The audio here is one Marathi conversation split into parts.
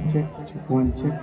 Check, one check.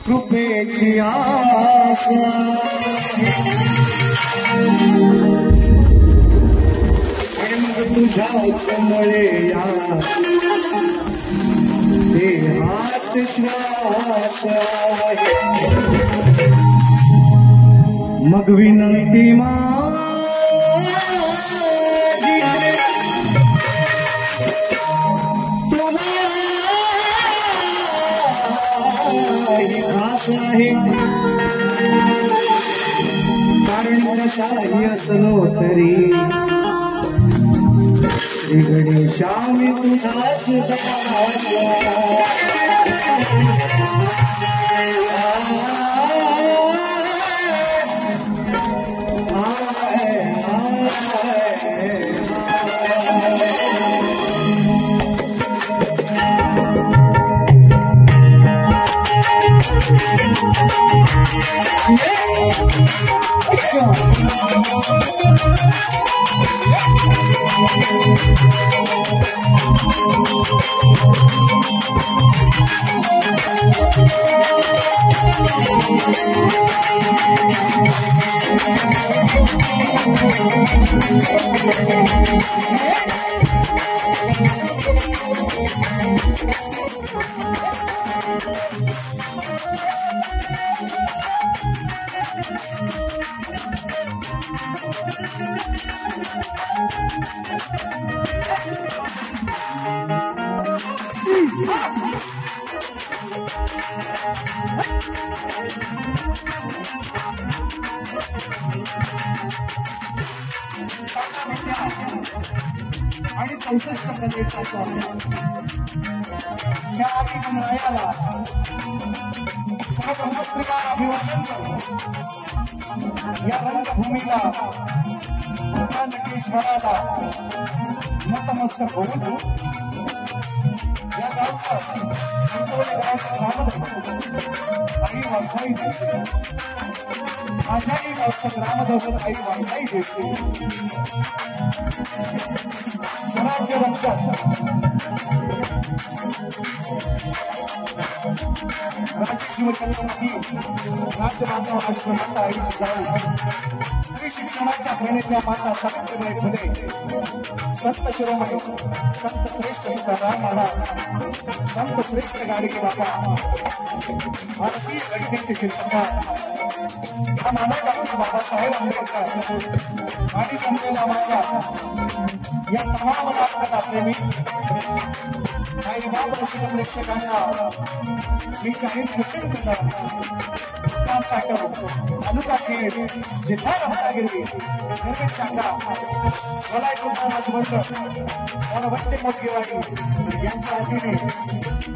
कृपेची आस आणि मग तुझ्याच मुळे या देहात श्वास मग विनंती कारण कशाही असलो तरी श्री गणेशा मी तुझाच आणि 64 कलेचा या गणरायाला सर्वपत्रिका अभिवादन करतो। या रंगभूमीला नटेश्वराला नतमस्तक होऊन या गावचा आई वारसाई देते, माझ्याही गावचं ग्रामदैवत आई वारसाई देते। स्वराज्य रक्षक राजे शिवछत्रपती राजमाता राष्ट्रमाता आईची जाऊ स्त्री शिक्षणाच्या प्रणेत्या माता सावित्रीबाई फुले, संत शिरोमणी संत श्रेष्ठ तुकाराम महाराज, संत श्रेष्ठ गाडगे बाबा, भारतीय गणितेचे शिल्पकार हा मानव डॉक्टर बाबासाहेब आंबेडकर आणि संजय नामाच्या या तमाम राष्ट्रकथा प्रेमी काही बाब रसिक प्रेक्षकांना मी शाहीर सचिन कदम काम पाठव तालुका खेड जिल्हा रत्नागिरी निर्मित शाखा वलाय कुटुंबासोबत वरवट्टे मोठेवाडी यांच्या वतीने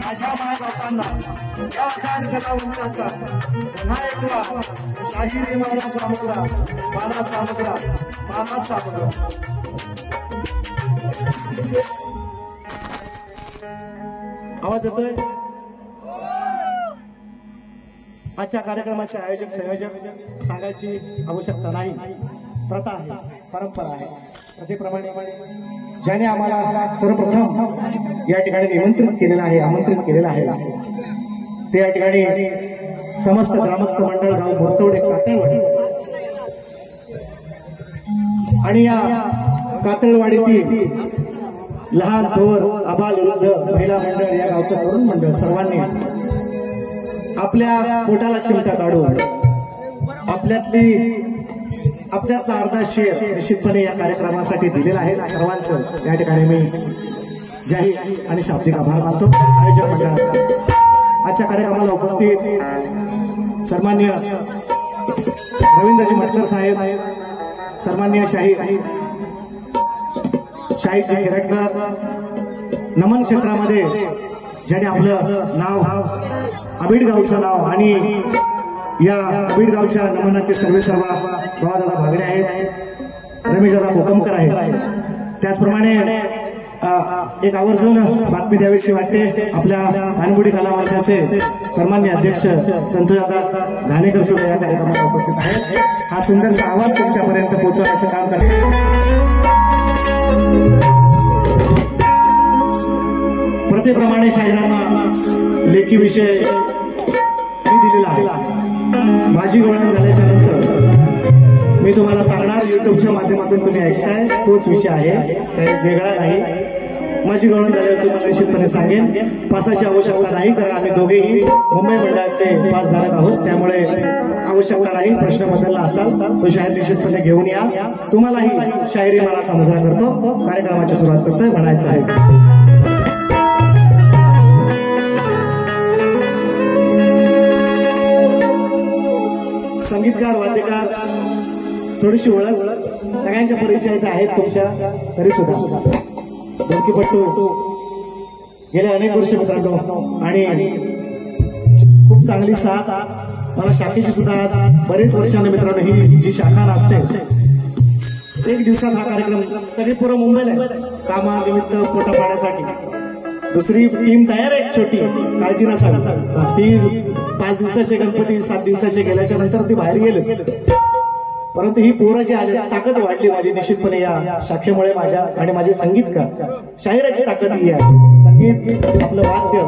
माझ्या महागावतांना या खान कलावंताचा पुन्हा एकदा शाहिरी मानाचा मुद्रा मानाचा मुद्रा मानाचा मुद्रा आवाज येतोय। आजच्या कार्यक्रमाचे आयोजक संयोजक सांगायची आवश्यकता नाही, प्रथा आहे, परंपरा आहे। प्रथेप्रमाणे ज्याने आम्हाला सर्वप्रथम या ठिकाणी निमंत्रित केलेलं आहे, आमंत्रित केलेलं आहे, ते या ठिकाणी समस्त ग्रामस्थ मंडळ गाव बोरतवडे कातळवाडी आणि या कातळवाडीतील लहान थोर आबाल वृद्ध महिला मंडळ या गावचं तरुण मंडळ सर्वांनी आपल्या पोटाला चिमटा काढून आपल्यातला अर्धा शेअर निश्चितपणे या कार्यक्रमासाठी दिलेला आहे। सर्वांचं या ठिकाणी मी जाहीर आणि शाब्दिक आभार मानतो आयोजक मंडळाचा। आजच्या कार्यक्रमाला उपस्थित सन्माननीय रवींद्रजी मटकर साहेब, सन्माननीय शाहीरजी हिरटकर, नमन क्षेत्रामध्ये ज्याने आपलं नाव आबिडगावचं नाव आणि या आबिडगावच्या नमनाचे सर्वेसर्वा बाबादादा भागडे आहेत, रमेशदादा कोकमकर आहेत। त्याचप्रमाणे एक आवर्जून बातमी द्यावीशी वाटते आपल्या पानगुडी कला मंचाचे सन्मान्य अध्यक्ष संतोषदादा घाणेकर सुद्धा या कार्यक्रमात उपस्थित आहेत। हा सुंदरसा आवाज तुमच्यापर्यंत पोहोचवण्याचं काम करते। प्रथेप्रमाणे शाहिरांना लेखी विषय मी दिलेला आहे। माझी गणना झाल्याच्या नंतर मी तुम्हाला सांगणार, युट्यूबच्या माध्यमातून तुम्ही ऐकताय तोच विषय आहे, काही वेगळा नाही। माझी गणना झाल्यावर तुम्हाला निश्चितपणे सांगेन। पासाची आवश्यकता नाही, कारण आम्ही दोघेही मुंबई मंडळाचे पासधारक आहोत, त्यामुळे आवश्यकता नाही। प्रश्न बदलला असाल तो शाहीर निश्चितपणे घेऊन या। तुम्हालाही शाहिरी मला साजरा करतो, कार्यक्रमाची सुरुवात करतोय म्हणायचं आहे। संगीतकार, वाद्यकार, थोडीशी ओळख सगळ्यांच्या परिचयाच्या आहेत तुमच्या, तरी सुद्धा ढोलकीपट्टू गेल्या अनेक वर्ष मित्रांनो, आणि खूप चांगली साथ मला शाखेची सुद्धा आज बरेच वर्षांनी मित्रांनो ही जी शाखा असते एक दिवसात हा कार्यक्रम सगळी पूर्ण मुंबईला कामानिमित्त पोटा पाण्यासाठी दुसरी टीम तयार आहे छोटी, काळजी नसावी। ती 5 दिवसाचे गणपती 7 दिवसाचे गेल्याच्या नंतर ती बाहेर गेलेच, परंतु ही पोरं जी आली ताकद वाढली माझी निश्चितपणे या शाखेमुळे माझ्या आणि माझे संगीतकार शाहिराची ताकद ही आहे। संगीत आपलं वाद्य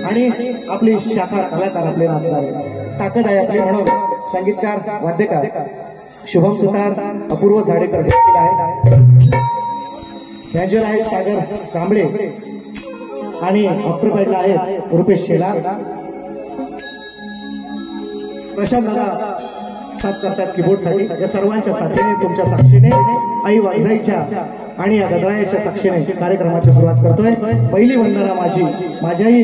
आणि आपली शाखा कलाकार आपले नाचणारे ताकद आहे आपली, म्हणून संगीतकार वाद्यकार शुभम सुतार, अपूर्व झाडेकर देखील आहे, रँजर आहेत सागर कांबळे आणि ऑक्टोपॅडला आहेत रुपेश शेलार, प्रशांत दादा साथ करतात कीबोर्डसाठी। या सर्वांच्या साथीने तुमच्या साक्षीने आई वाघजाईच्या आणि या गजरायाच्या साक्षीने कार्यक्रमाची सुरुवात करतोय। पहिली वंदना माझ्याही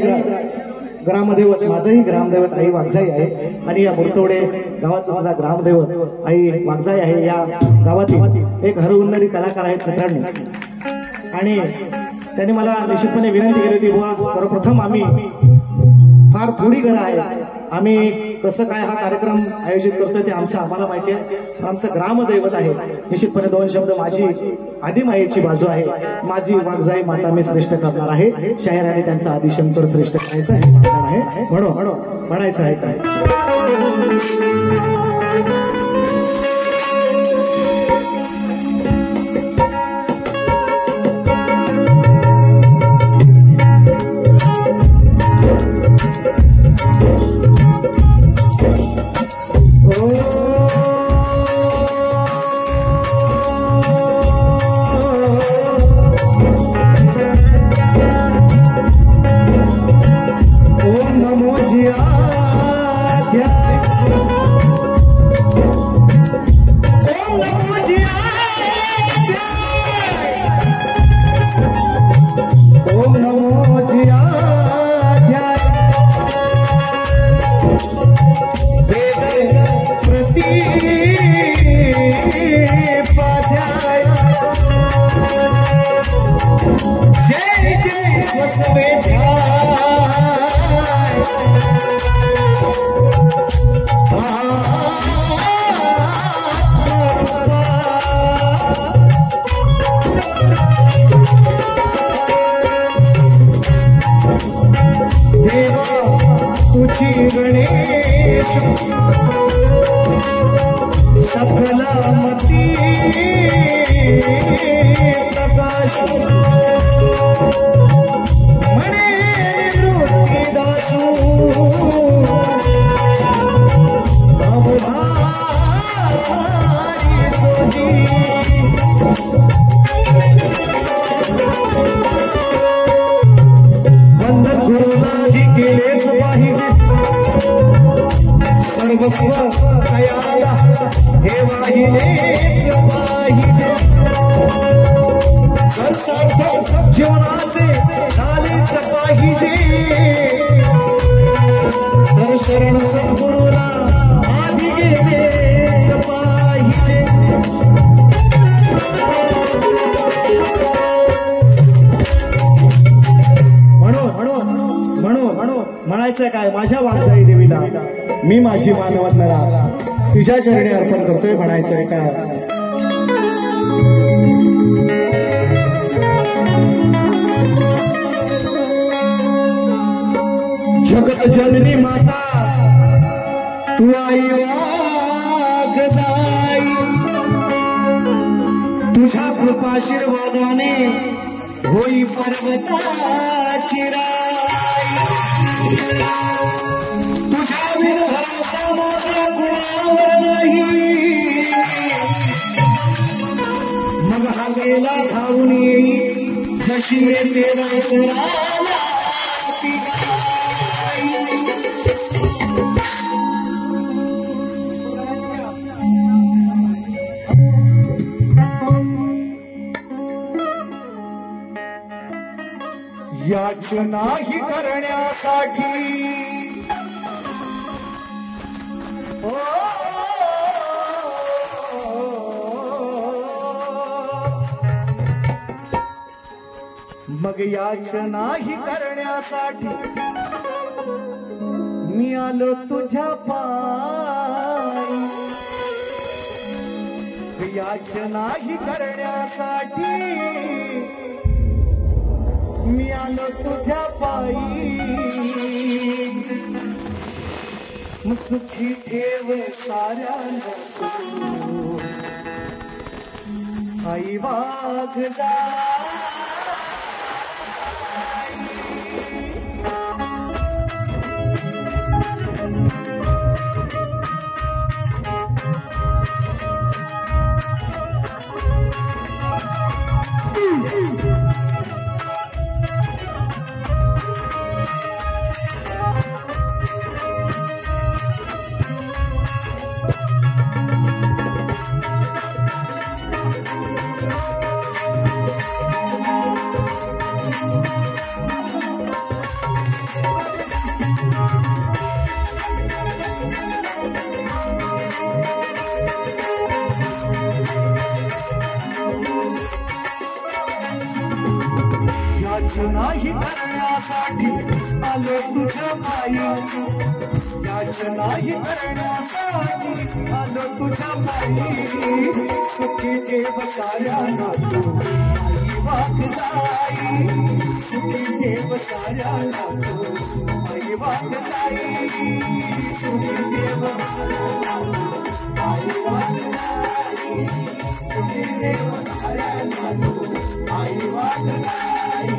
ग्रामदैवत, माझंही ग्रामदैवत आई वाघजाई आहे आणि या मुरतवडे गावाचं सुद्धा ग्रामदैवत आई वाघजाई आहे. या गावातील एक हरहुन्नरी कलाकार आहेत मित्रांनो आणि त्यांनी मला निश्चितपणे विनंती केली होती, बुवा सर्वप्रथम आम्ही फार थोडी घरं आहे, आम्ही कसं काय हा कार्यक्रम आयोजित करतोय ते आम्हाला माहिती आहे. आमचं ग्रामदैवत आहे. निश्चितपणे दोन शब्द माझी आदिमायेची बाजू आहे. माझी वाघजाई माता मी श्रेष्ठ करणार आहे. शाहिराने त्यांचा आदिशंकर श्रेष्ठ करायचा आहे म्हणून म्हणायचं आहे काय. काय माझ्या वाघजाई देवीला मी माझी मानवंदना तुझ्या चरणी अर्पण करतोय म्हणायचंय काय. जगत जननी माता तू आई वाघजाई, तुझ्या कृपाशीर्वादाने होई पर्वताची तुझ्या विरहाचा माझा गुणावर नाही, मग हा गेला धावून येई जशी येते वासराला याचनाही करण्यासाठी मग याचनाही करण्यासाठी मी आलो तुझ्या पायी, याचनाही करण्यासाठी मी आलो तुझ्या पायी, सुखी ठेव साऱ्यांना आई वाघजाई. याचनाही करण्यासाठी आलो तुझ्या पायी याचनाही करण्यासाठी आलो तुझ्या पायी सुखी देव साऱ्यांना तू आई वाट जाई सुखी देव साऱ्यांना तू आई वाट जाई सुखी देव आई वाट जाई सुखी देव साऱ्यांना तू आई वाट जाई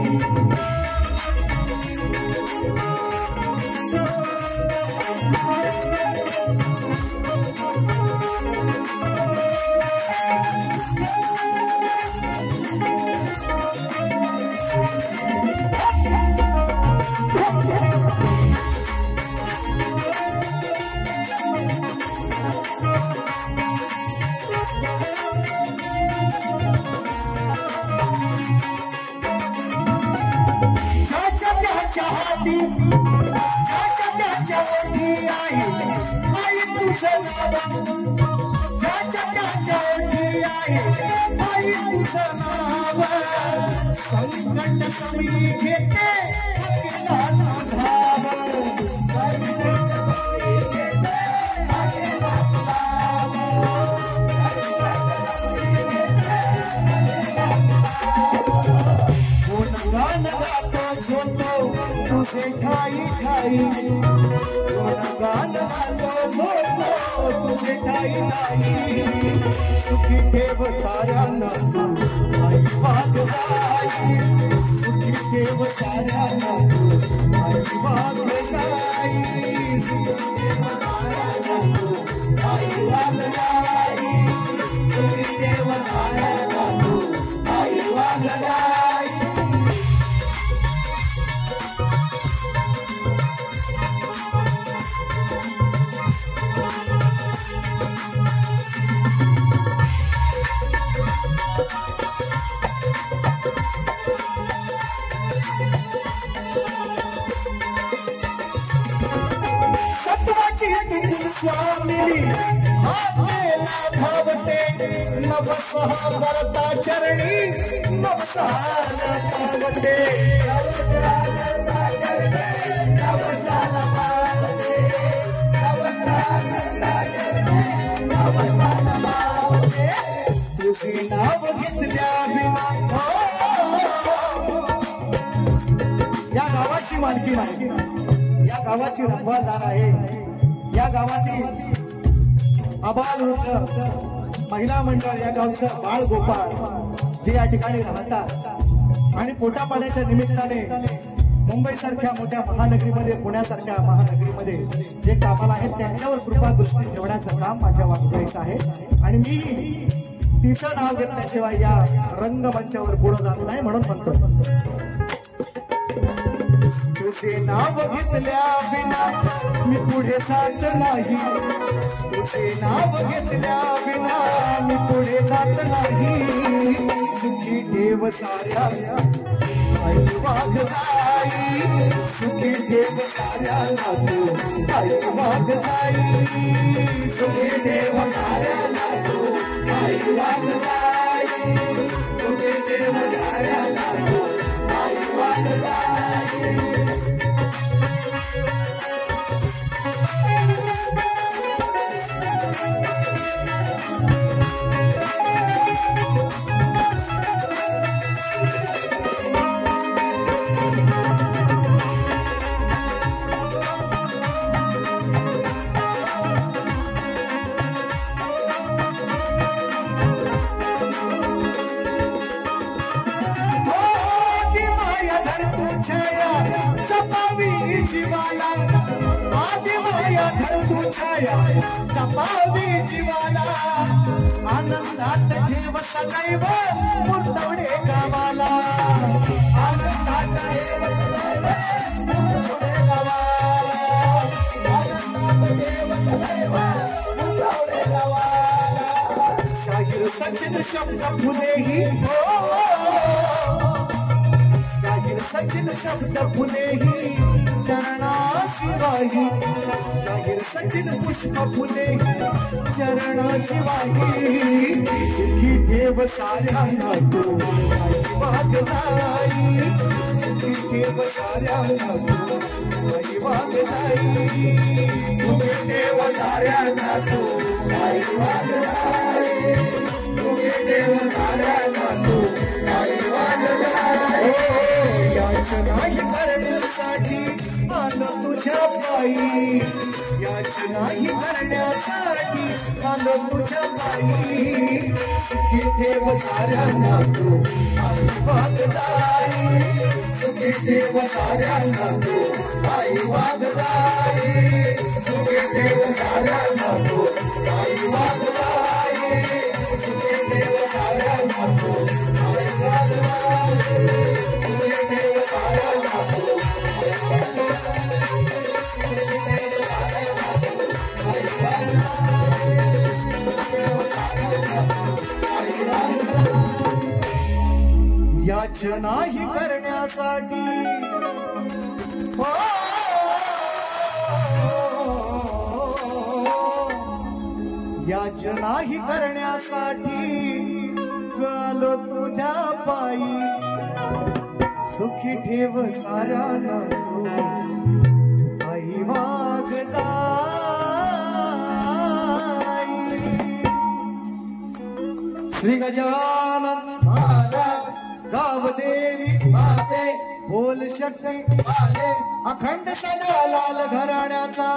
ज्याच्या ओठी आहे आई तुझं नाव ज्याच्या ओठी आहे आई तुझं नाव संकट समी घेते अकेला तू धाव गान गातो झोतो तुझे ठाई ठाई गान गातो झोतो तुझे ठाई ठाई सुखी ठेव साऱ्यांना आई वाट जाई सुखी ठेव साऱ्यांना आई वाट जाई सुखी ठेव साऱ्यांना आई वाट जाई सुखी ठेव साऱ्यांना आई वाट जाई स्वामिनी हातेला धावते नवसहा करता चरणी नवसाला पावते तुझी नाव घेतल्या बिना या गावाची मालकी नाही या गावाची रखवालदार आहे या गावातील आबाल वृद्ध महिला मंडळ या गावचं बाळ गोपाळ जे या ठिकाणी राहतात आणि पोटापाण्याच्या निमित्ताने मुंबई सारख्या मोठ्या महानगरीमध्ये पुण्यासारख्या महानगरीमध्ये जे कामाला आहेत त्यांच्यावर कृपा दृष्टी ठेवण्याचं काम माझ्या वागजाईचं आहे आणि मी तिचं नाव घेतल्याशिवाय या रंगमंचावर पुढे जात नाही म्हणून म्हणतो तुझे नाव घेतल्या बिना मी पुढे जात नाही तुझे नाव घेतल्या बिना मी पुढे जात नाही सुखी ठेव साऱ्या आई वाघ जाई सुखी ठेव साऱ्या आई वाघ जाई सुखी ठेव साऱ्या आई वाघ जाई सुखी ठेव साऱ्या आई वाघ जाई जपावी जीवाला आनंदात ठेव सदैव मुर्तवडे गावाला आनंदात ठेव सदैव मुर्तवडे गावाला आनंदात ठेव सदैव मुर्तवडे गावाला शाहीर सचिन शब्द फुलेही शाहीर सचिन सचिन शब्द फुलेही चरणाशिवाही शाहीर सचिन पुष्प फुलेही चरणाशिवाही सुखी ठेव साऱ्यांना तू वाग जाई सुखी ठेव साऱ्यांना तू वाग जाई सुखी ठेव साऱ्यांना तू वाग जाई सुखी ठेव साऱ्यांना तू वाग जाई याचनाही करण्यासाठी आलो तुझ्या पायी याचनाही करण्यासाठी आलो तुझ्या पायी सुखी ठेव साऱ्यांना तू आई वाग जाई सुखी ठेव साऱ्यांना तू आई वाग जाई सुखी ठेव साऱ्यांना तू आई वाग जाई सुखी ठेव साऱ्यांना तू आई वाग जाई सुखी ठेव साऱ्यांना तू याचनाही करण्यासाठी याचनाही करण्यासाठी आलो तुझ्या पायी सुखी ठेव साऱ्यांना तू आई वाग जाई श्री गजानन महाराज गावदेवी माते बोल शक्ती माते अखंड सदा लाल घराण्याचा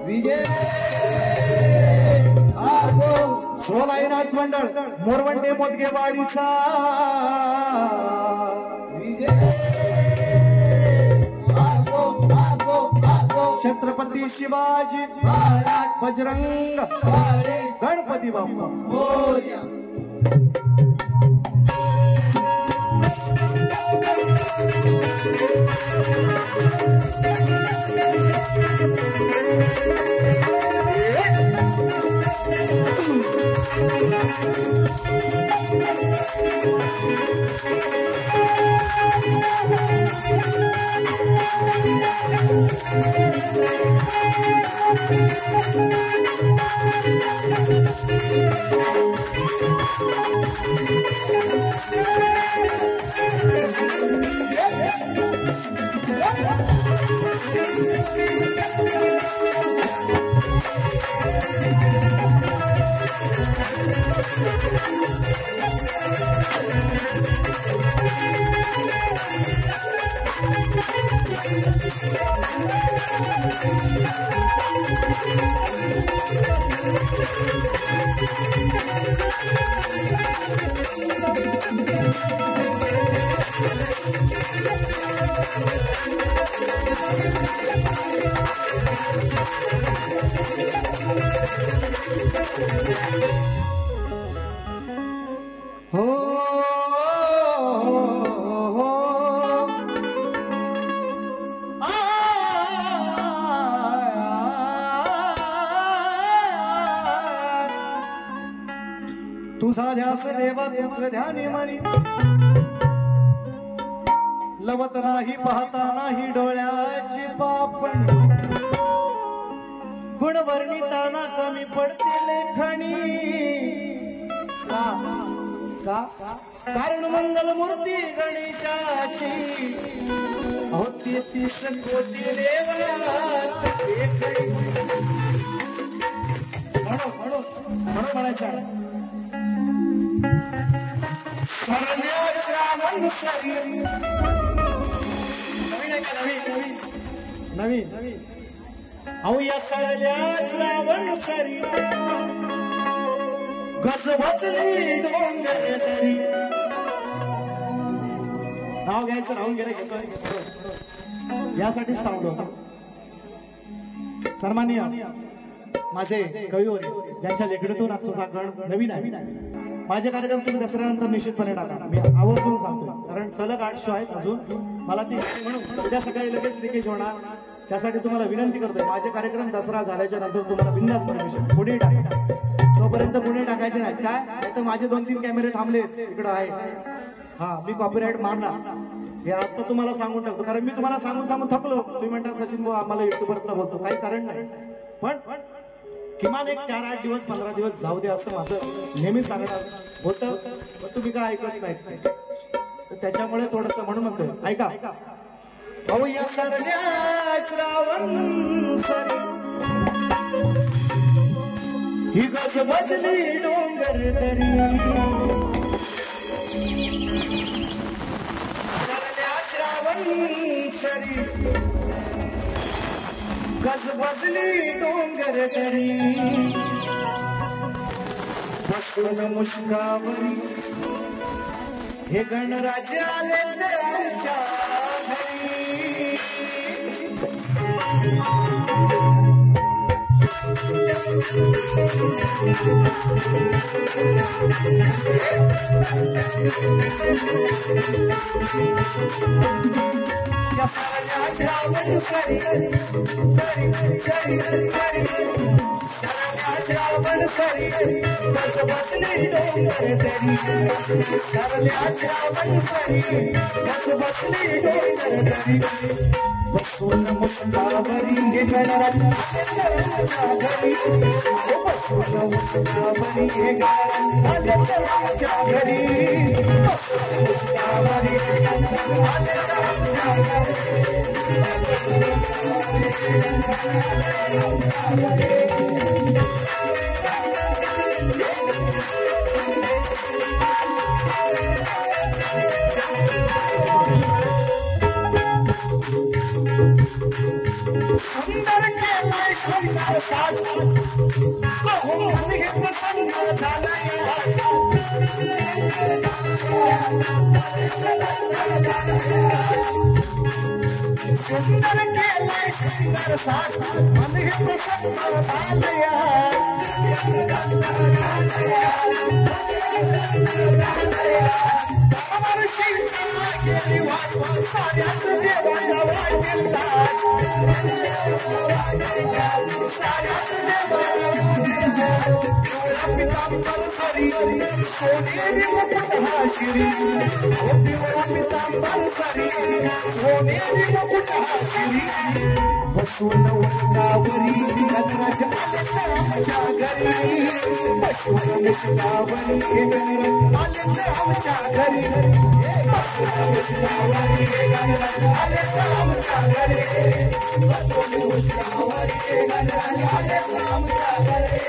विजय आजो सोलाई नाच मंडळ मोरवंडे मोदगेवाडीचा विजय आजो आजो आजो छत्रपती शिवाजी महाराज बजरंग गणपती बाप्पा मोरया तुझा ध्यास देवा तुझ ध्यानी मनी लवत नाही पाहता नाही डोळ्याची पापण गुणवर्णिताना कमी पडते लेखणी का का कारण मंगल मूर्ती गणेशाची होती 30 कोटी देवळात एकही म्हणो म्हणो म्हणो म्हणायचं सरण्या श्रावण शरीर नवीन अहो या सरल्या श्रावण शरीर गज बसली डोंगर तरी नाव घ्यायचं राहून गेलं यासाठीच थांबलो सन्माननीय माझे कविवर ज्यांच्या लेखणीतून आजचा साखर नवीन आहे माझे कार्यक्रम तुम्ही दसऱ्यानंतर निश्चितपणे टाका मी आवर्जून सांगतो कारण सलग 8 शो आहेत अजून मला ती म्हणून उद्या सकाळी लगेच लिकेज होणार त्यासाठी तुम्हाला विनंती करतोय माझे कार्यक्रम दसरा झाल्याच्या नंतर तुम्हाला बिंदास परमिशन पुढे टाका तोपर्यंत पुणे टाकायचे नाही काय नाही तर माझे 2-3 कॅमेरे थांबले इकडं आहे हा मी कॉपीराईट मारणार हे आता तुम्हाला सांगून टाकतो कारण मी तुम्हाला सांगून थकलो तुम्ही म्हणता सचिन भाऊ आम्हाला युट्यूबर्सला बोलतो काही कारण नाही पण किमान एक 4-8 दिवस 15 दिवस जाऊ दे असं माझं नेहमी सांगणार होतं पण तुम्ही काय ऐकत नाही तर त्याच्यामुळे थोडस म्हणून म्हणतोय ऐका भाऊ या सरल्या श्रावण सरी ही गज बजली डोंगर दरी सरल्या श्रावण सरी गज बजली डोंगर दरी बसून मुश्कावरी हे गणराज आले आमच्या घरी श्रावण सरी श्रावण सरी बस बसली डोंगर दरी सरल्या श्रावण सरी बस बसली डोंगर दरी बसून मुश्कावरी हे गणराज घरी बसून मुश्कावरी हे गणराज घरी बसून मुश्कावरी हे गणराज सुंदर केलाय संसार साज मन हे प्रसन्न झालाय सुंदर केलाय संसार साज मन हे प्रसन्न झालाय गेली वाच साऱ्याच देवाला वाटेल लाज साऱ्याच देवाला पितांबर सरी सोनेरी मुकुट हा शिरी पिवळा पितांबर सरी सोनेरी मुकुट हा शिरी बसून मुश्कावरी गणराज आमच्या घरी बसून मुश्कावरी गणराज आमच्या घरी बसून मुश्कावरी गणराज आमच्या घरी बसून मुश्कावरी गणराज आमच्या घरी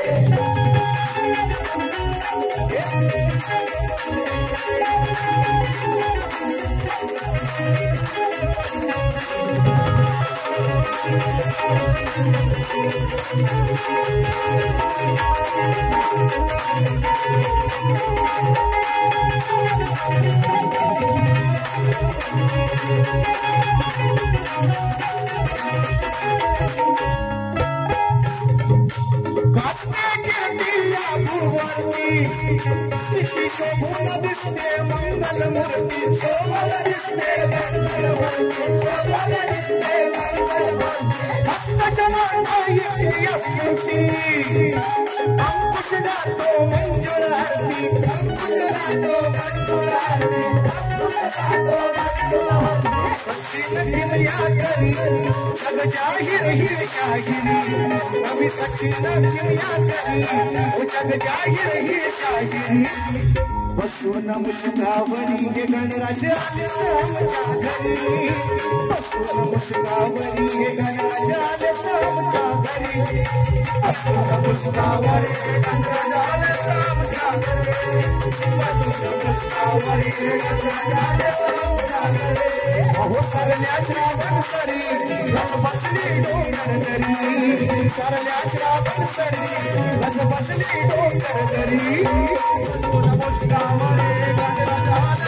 शोभून दिसते मंगल मूर्ती शोभून दिसते मंगल मूर्ती शोभून दिसते मंगल मूर्ती भक्ताच्या मानाई स्फूर्ती अंकुश गातो मंजुळ आरती अंकुश गातो मंजुळ आरती अंकुश गातो मंजुळ आरती सचिन किमया करी जग जाहीर ही शाहिरी कवी सचिन किमया करी जग जाहीर ही शाहिरी बसून मुश्कावरी हे गणराज आमच्या घरी बसून मुश्कावरी हे गणराज आमच्या घरी बसून मुश्कावरी हे गणराज आमच्या घरी बसून मुश्कावरी हे गणराज आमच्या घरी अहो सरल्या श्रावण सरी रस बसली डोंगर दरी सरल्या श्रावण सरी रस बसली डोंगर दरी बसून मुश्कावरी हे गणराज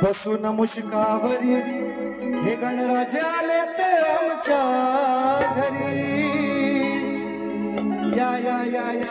बसून मुश्कावरी हे गणराज आले आमच्या घरी या या या या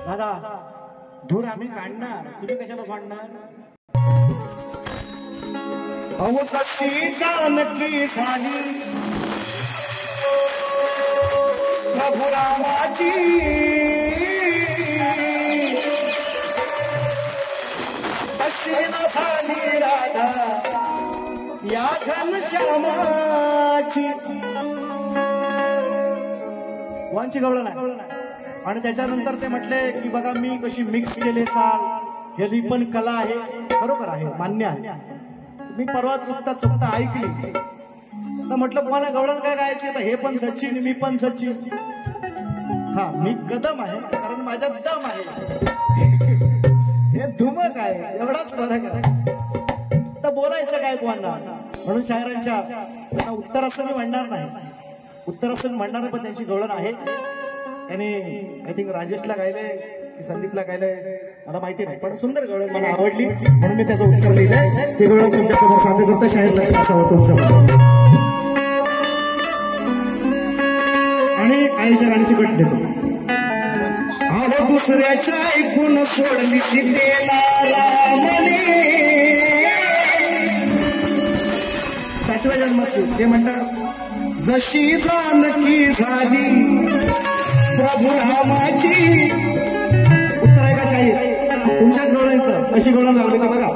दादा धूर आम्ही काढणार, तुम्ही कशाला सोडणार? अहो सशी जानकी झाली प्रभु रामाची, अशी न झाली राधा या घनश्यामाची. वांची गवळण आहे. आणि त्याच्यानंतर ते म्हटले की बघा मी कशी मिक्स केले चाल, ही पण कला आहे. बरोबर आहे, मान्य आहे. मी परवा चुकता चुकता ऐकली तर म्हटलं कोणा गवळण काय गायचे, तर हे पण सचिन मी पण सचिन. हा मी कदम आहे कारण माझ्यात दम आहे, हे धुमक आहे, एवढाच फरक आहे. तर बोलायचं काय कोणा, म्हणून शायरांच्या उत्तर असं मी म्हणणार नाही, उत्तर असं म्हणणार नाही, पण त्यांची गवळण आहे. त्याने आय थिंक राजेशला गायले की संदीपला गायलंय मला माहिती नाही, पण सुंदर गवळण मला आवडली म्हणून मी त्याचं उत्तर लिहिलंय. ते गवळण तुमच्या समोर सादर करता, शाहीर लक्ष असावं तुमचं. आणि आईच्या गाण्याची कट देतो. अहो दुसऱ्याच्या ऐकून सोडली सीतेला रामने, सातव्या जन्माची ते म्हणतात जशी जानकी झाली प्रभु रामाची. उत्तर आहे का शाहीर तुमच्याच गवळणचं? अशी गवळण लावली का बघा.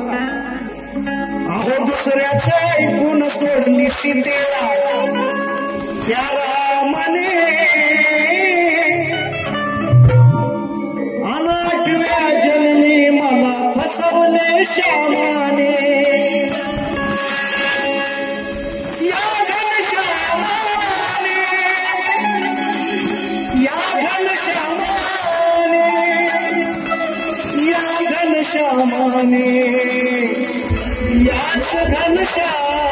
अहो दुसऱ्याचं ऐकून सोडली सीतेला त्या रामाने, अनाठव्या जन्मी मला फसवले श्यामाने. श्यामाने याच घनश्यामाने,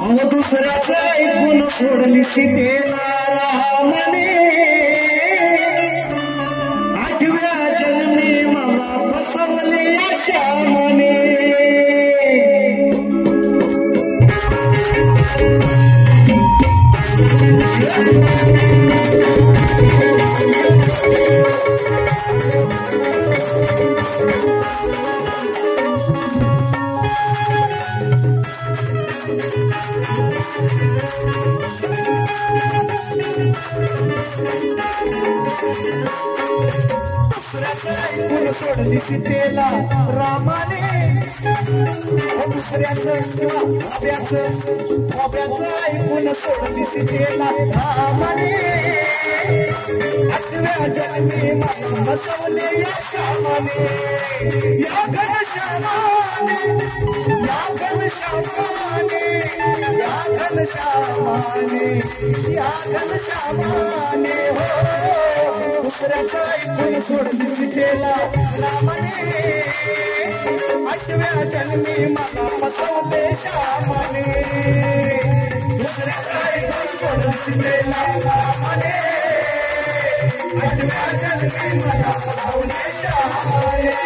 अहो दुसऱ्याचं ऐकून सोडली सीतेला रामने, आठव्या जन्मी मला फसवले या श्यामाने. सोडली सीतेला रामाने, दुसऱ्याचं किंवा खोब्याचं ऐकून सोडली सीतेला रामाने, आठव्या जन्मी मला बसवले या श्यामाने. या घनश्यामाने, या घनश्यामाने, या घनश्यामाने, या घनश्यामाने. हो दुसऱ्याचं ऐकून सोडली सीतेला रामाने, आठव्या जन्मी मला फसवले श्यामाने. दुसऱ्याचं ऐकून सोडली सीतेला रामाने, आठव्या जन्मी मला फसवले श्यामाने.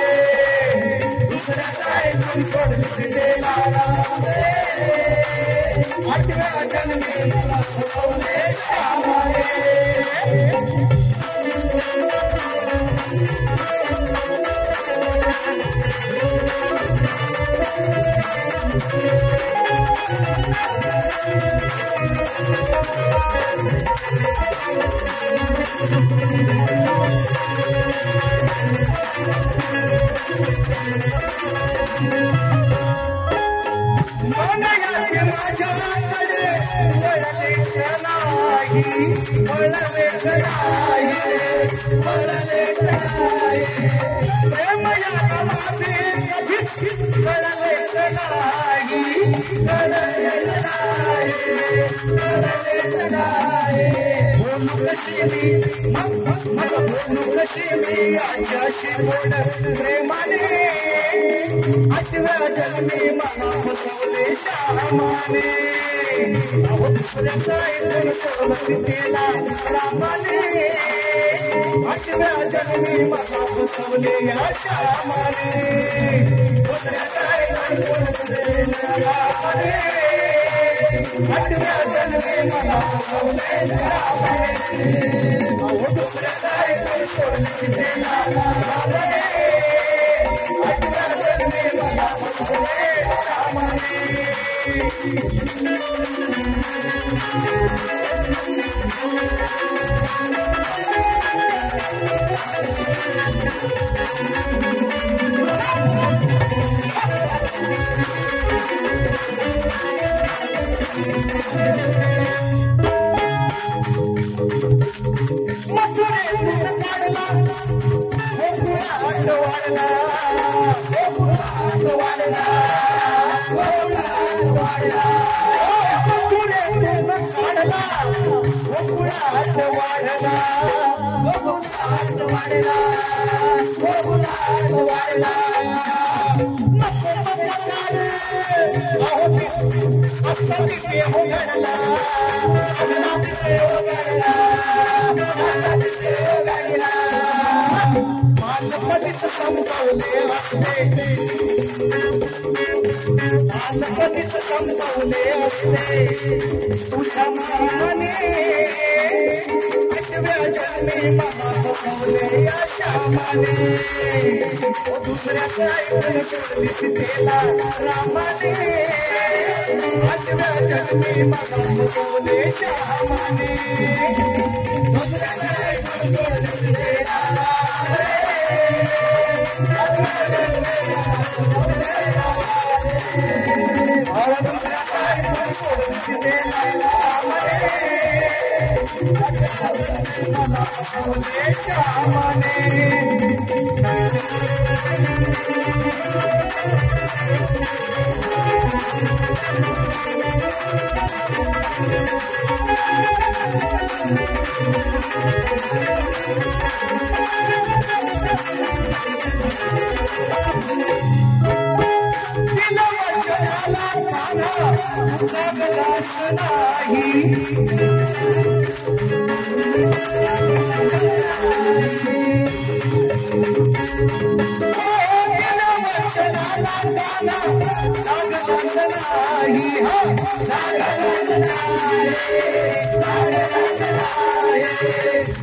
दुसऱ्याचं ऐकून सोडली सीतेला रामाने. आठव्या जन्मी मला फसवले श्यामाने मनायाचे माझ्याकडे वळलेच नाही वळलेच नाही प्रेम या माझे कधीच वळलेच नाही बोलू कशी मी मला बोलू कशी मी आच्याशी बोल प्रेमाने आठव्या जन्मी मला फसवले श्यामाने अहो दुसऱ्याचा इथून सोडवती केला रामाने आठव्या जन्मी मला फसवले या श्यामाने दुसऱ्याचा इथून सोडवती रामाने आठव्या जन्मी मला फसवले रामाने अहो दुसऱ्याचा इथून सोडवती केला रामाने आठव्या जन्मी मला फसवले रामाने मथुरेतून काढला गोकुळात वाढला गोकुळात वाढला गोकुळात वाढला मथुरेतून काढला गोकुळात वाढला गोकुळात वाढला गोकुळात वाढला नको प्रकार अहो असतानी देव घडला असतानी देव घडला असतानी देव घडला मानपतीच समजावले असते मानपतीच समजावले असते तुझ्या माने आठव्या जन्मी मला फसवले या श्यामाने दुसऱ्याचा ऐकून सोडली सीतेला रामाने आठव्या जन्मी मला फसवले श्यामाने दुसऱ्याचा ऐकून सोडली सीतेला रामाने आठव्या जन्मी मला फसवले रामाने दुसऱ्याचा ऐकून सोडली सीतेला रामाने मला फसवले श्यामाने दिला वचनाला काना जगलाच नाही गेल्या वचनाला काना जगलाच नाही जगलाच नाही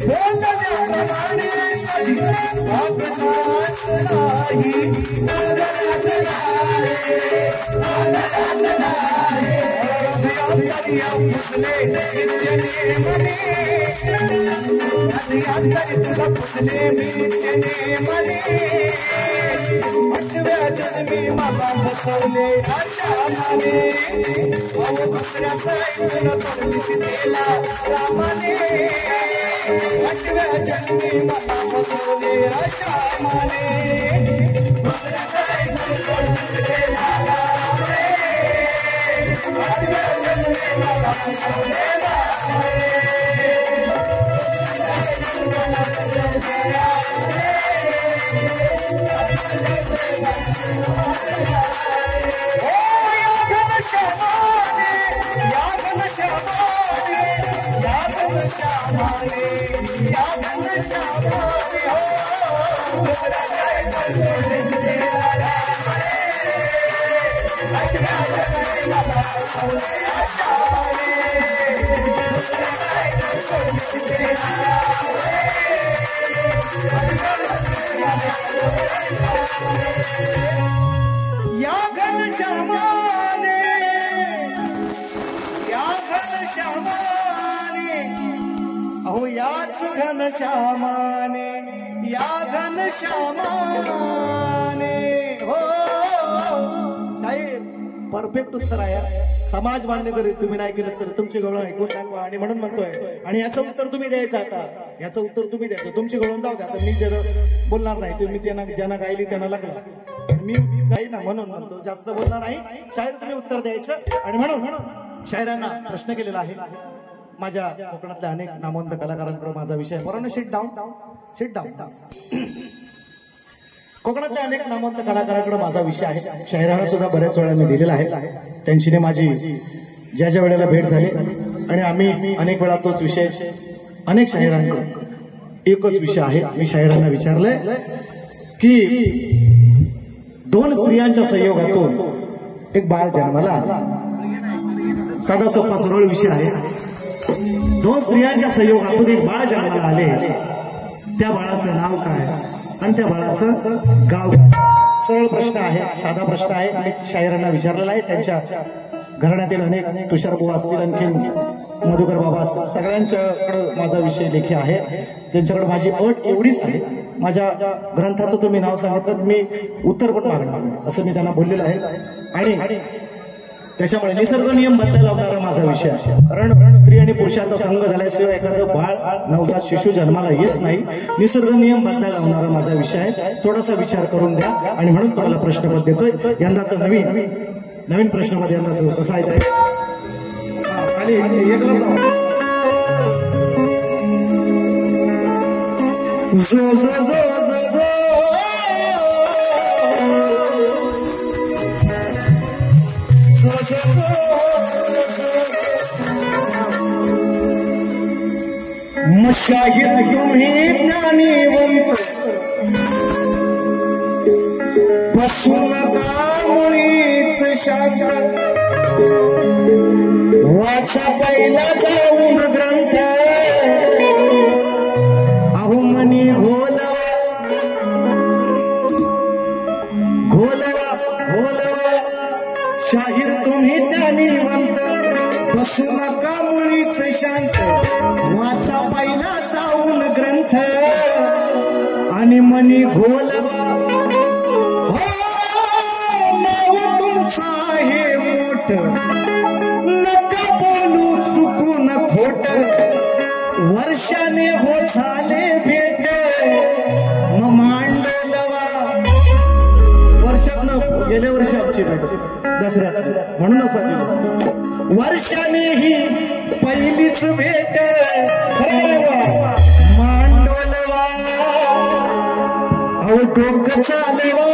बोलण्याप्रमाणे कधी वागलाच नाही जगलाच नाही पुसले नित्यने मने तुला पुसले नित्यने मने आठव्या जन्मी मला फसवले श्यामाने अहो दुसऱ्याचा ऐकून सोडली सीतेला रामाने आठव्या जन्मी मला फसवले श्यामाने दुसऱ्याचा ऐकून सोडली सीतेला रामाने आठव्या जन्मी मला फसवले रामाने या घनश्यामाने या घनश्यामाने हो शाहीर परफेक्ट उत्तर आहे समाज मान्य करेल तुम्ही नाही केलं तर तुमची गवळण ऐकून टाकवा आणि म्हणून म्हणतोय आणि याचं उत्तर तुम्ही द्यायचं आता याचं उत्तर तुम्ही द्यायचं तुमची गवळण जाऊ द्या आता मी जर बोलणार नाही तुम्ही त्यांना ज्यांना गायली त्यांना लागला मी गाई ना म्हणून म्हणतो जास्त बोलणार नाही शाहीर तुम्ही उत्तर द्यायचं आणि म्हणून शायरांना प्रश्न केलेला आहे माझ्या कोकणातल्या अनेक नामवंत कलाकारांकडे माझा विषय बरोबर शिट डाऊन कोकणातल्या अनेक नामवंत कलाकारांकडे माझा विषय आहे शायरांना सुद्धा बऱ्याच वेळा मी दिलेला आहे त्यांची माझी ज्या वेळेला भेट झाली आणि आम्ही अनेक वेळा तोच विषय अनेक शायरांकडे एकच विषय आहे मी शायरांना विचारलंय की दोन स्त्रियांच्या संयोगातून एक बाळ जन्माला आला साधा सोपा सरळ विषय आहे दोन स्त्रियांच्या संयोगातून एक बाळ जन्माला आले त्या बाळाचं नाव काय आणि त्या बाळाचं गाव सरळ प्रश्न आहे साधा प्रश्न आहे आणि शायरांना विचारलेला आहे त्यांच्या घराण्यातील अनेक तुषार बुवा असतील आणखी मधुकर बाबा असतील सगळ्यांच्याकडे माझा विषय लेखी आहे त्यांच्याकडे माझी अट एवढीच आहे माझ्या ग्रंथाचं तुम्ही नाव सांगितलं मी उत्तर पण मागणार असं मी त्यांना बोललेलं आहे आणि त्याच्यामुळे निसर्ग नियम बदलायला लावणारा माझा विषय आहे कारण स्त्री आणि पुरुषाचा संघ झाल्याशिवाय एखादं बाळ नवजात शिशु जन्माला येत नाही निसर्ग नियम बदलायला लावणारा माझा विषय आहे थोडासा विचार करून द्या आणि म्हणून तुम्हाला प्रश्नपद देतोय यंदाचं नवीन प्रश्नपद यंदाचं कसं आहे खाली एकलाच जो जो जो शाहीर तुम्ही ज्ञानीवंत बसू नका मुळीच शास्त्र वाचा पहिला जाऊन ग्रंथ अहो मनी घोलवा शाहीर तुम्ही ज्ञानीवंत बसू नका मुळीच शांत वाचा पहिला जाऊन ग्रंथ आणि मनी घोलवा हो नाव तुमचं आहे मोठ नका बोलू चुकून खोट वर्षाने हो झाले भेट मग मांडलवा वर्षातनं गेल्या वर्षी आमची भेट दसऱ्यात म्हणून सांगितलं वर्षाने ही पहिलीच भेट मांडवलवा अहो डोकं चालवा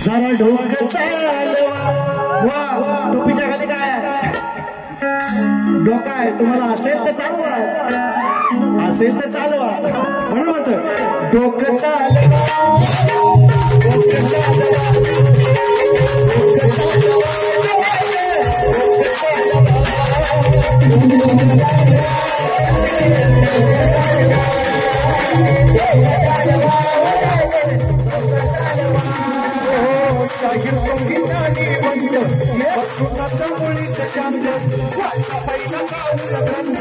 जरा डोकं चालवा वा टोपीच्या खाली काय डोका आहे तुम्हाला असेल तर चालवा असेल तर चालवा म्हणून म्हणतो डोकं चालवा डोकं चालवा डोकं चालवा शाहीर संगीताने बंद बसून मुळीच शांत वाचा पहिला जाऊन ग्रंथ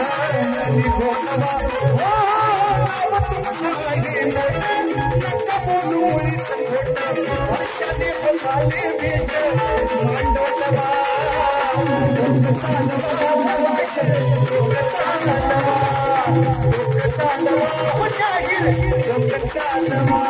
घोलवा नका बोलू मुळीच खोट वर्षाने झाले भेट मांडवलवा डोकं चालवा डोकं चालवा शाहीर डोकं चालवा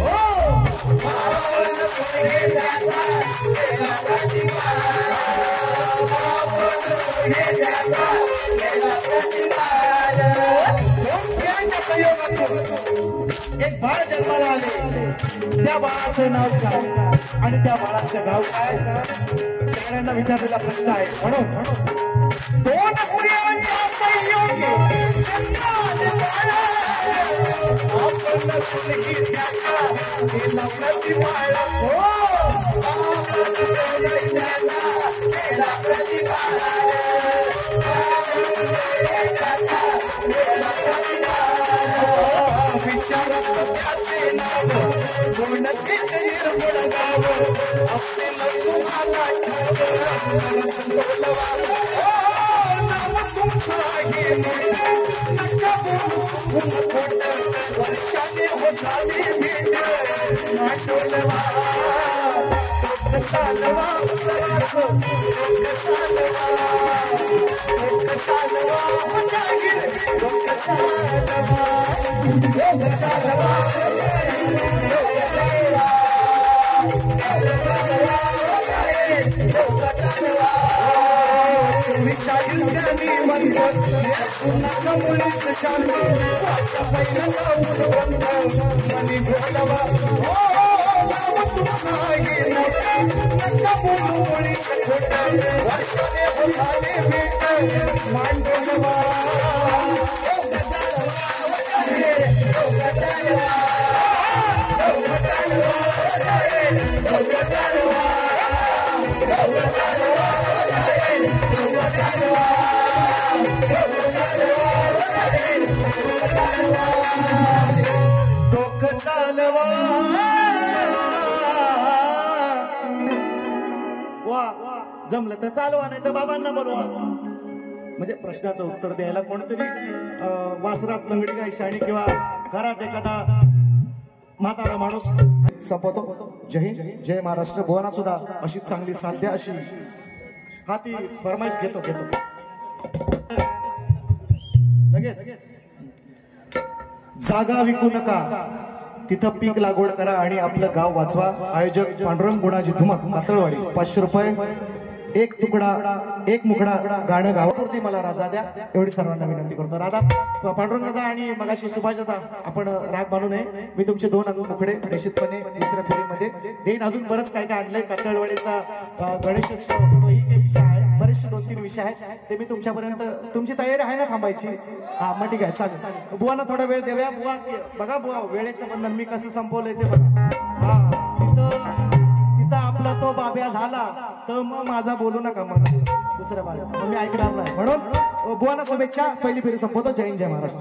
Oh, एक बाळ जन्माला आले, त्या बाळाचं नाव काय आणि त्या बाळाचं गाव काय? सगळ्यांना विचारलेला प्रश्न आहे. म्हणून दोन स्त्रियांच्या संयोगी आपण सुनकी त्याचा केला प्रतिमाळ. विचारत त्याचे नाव गुणचे निर्गुण गाव असेल तुम्हाला नाव तुमचं आहे नका बोलू खोट वर्षाने हो झाली भेट मांडोलवा चालवा चालवा जागीर चालवा विषायुद्धानी म्हणतात पुन्हा मुलीच शांती वाचा पहिला जाऊन बंद मनी बोलवा तुमचा नका बोलू मुलीच खोट वर्षाने हो झाले भेट मांडोलवा डोकं चालवा वा जमलं तर चालवा नाही तर बाबांना बोलवा. म्हणजे प्रश्नाचं उत्तर द्यायला कोणतरी वासरात लंगडी गायची आणि किंवा घरात एखादा म्हातारा माणूस संपवतो. जय हिंद जय महाराष्ट्र. भुवना सुद्धा अशी चांगली साध्या अशी हा ती फरमाईश घेतो लगेच. जागा विकू नका, तिथं पीक लागवड करा आणि आपलं गाव वाचवा. आयोजक पांडुरंग गुणाजी धुमक, कातळवाडी. 500 रुपये. एक तुकडा एक मुकडा गाणं गावापुरती मला राजा द्या एवढी सर्वांना विनंती करतो. राधा पांडुरंग दादा आणि मगाशी सुभाष दादा आपण राग मानू नये. मी तुमचे 2 अजून मुकडे निश्चितपणे दुसऱ्या फेरीमध्ये देईन. अजून बरंच काय काय आणलंय. कातळवाडीचा गणेशोत्सव तोही काही विषय आहे. बरेचसे 2-3 विषय आहेत ते मी तुमच्यापर्यंत. तुमची तयारी आहे ना थांबायची? हा मग ठीक आहे चालेल. बुवांना थोडा वेळ देऊया. बुवा बघा बुवा वेळेचं बंधन मी कसं संपवलंय ते बघा. हा तिथं आपला तो बाब्या झाला तर मग माझा बोलू नका मग दुसऱ्या बाजूला मी ऐकणार नाही. म्हणून बुवांना शुभेच्छा. पहिली फेरी संपवतो. जय हिंद जय महाराष्ट्र.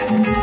Thank you.